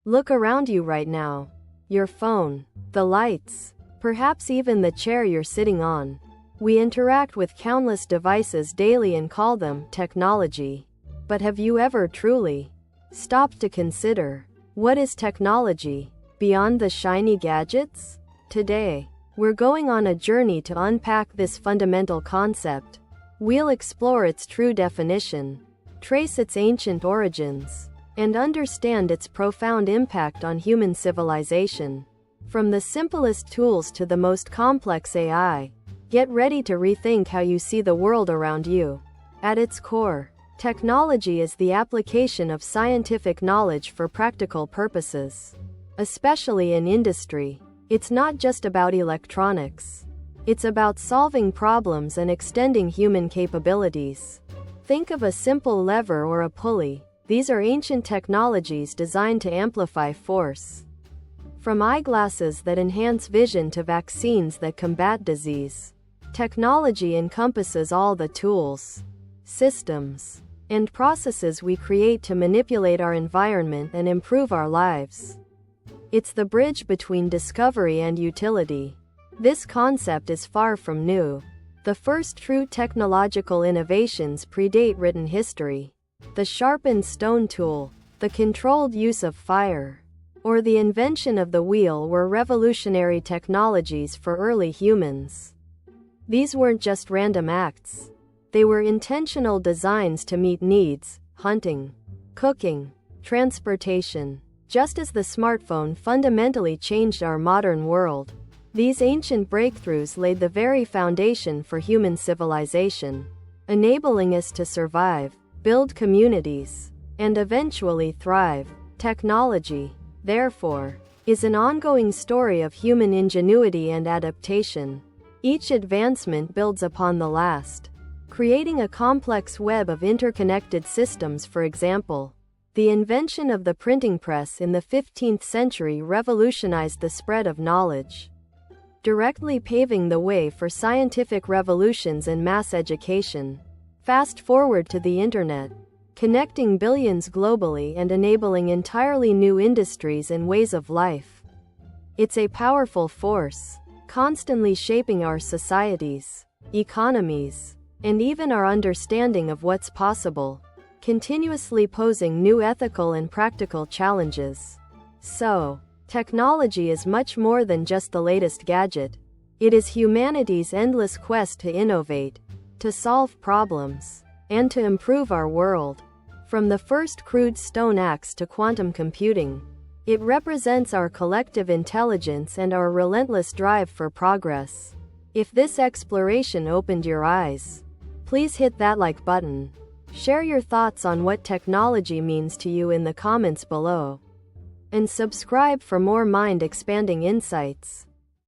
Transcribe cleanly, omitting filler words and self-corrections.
Look around you right now. Your phone, the lights, perhaps even the chair you're sitting on. We interact with countless devices daily and call them technology. But have you ever truly stopped to consider, what is technology beyond the shiny gadgets? Today, we're going on a journey to unpack this fundamental concept. We'll explore its true definition, trace its ancient origins, and understand its profound impact on human civilization. From the simplest tools to the most complex AI, get ready to rethink how you see the world around you. At its core, technology is the application of scientific knowledge for practical purposes. Especially in industry, it's not just about electronics. It's about solving problems and extending human capabilities. Think of a simple lever or a pulley. These are ancient technologies designed to amplify force. From eyeglasses that enhance vision to vaccines that combat disease, technology encompasses all the tools, systems, and processes we create to manipulate our environment and improve our lives. It's the bridge between discovery and utility. This concept is far from new. The first true technological innovations predate written history. The sharpened stone tool, the controlled use of fire, or the invention of the wheel were revolutionary technologies for early humans. These weren't just random acts. They were intentional designs to meet needs: hunting, cooking, transportation. Just as the smartphone fundamentally changed our modern world, these ancient breakthroughs laid the very foundation for human civilization, enabling us to survive, build communities, and eventually thrive. Technology, therefore, is an ongoing story of human ingenuity and adaptation. Each advancement builds upon the last, creating a complex web of interconnected systems. For example, the invention of the printing press in the 15th century revolutionized the spread of knowledge, directly paving the way for scientific revolutions and mass education. Fast forward to the internet, connecting billions globally and enabling entirely new industries and ways of life. It's a powerful force, constantly shaping our societies, economies, and even our understanding of what's possible, continuously posing new ethical and practical challenges. So, technology is much more than just the latest gadget. It is humanity's endless quest to innovate, to solve problems, and to improve our world. From the first crude stone axe to quantum computing, it represents our collective intelligence and our relentless drive for progress. If this exploration opened your eyes, please hit that like button. Share your thoughts on what technology means to you in the comments below, and subscribe for more mind-expanding insights.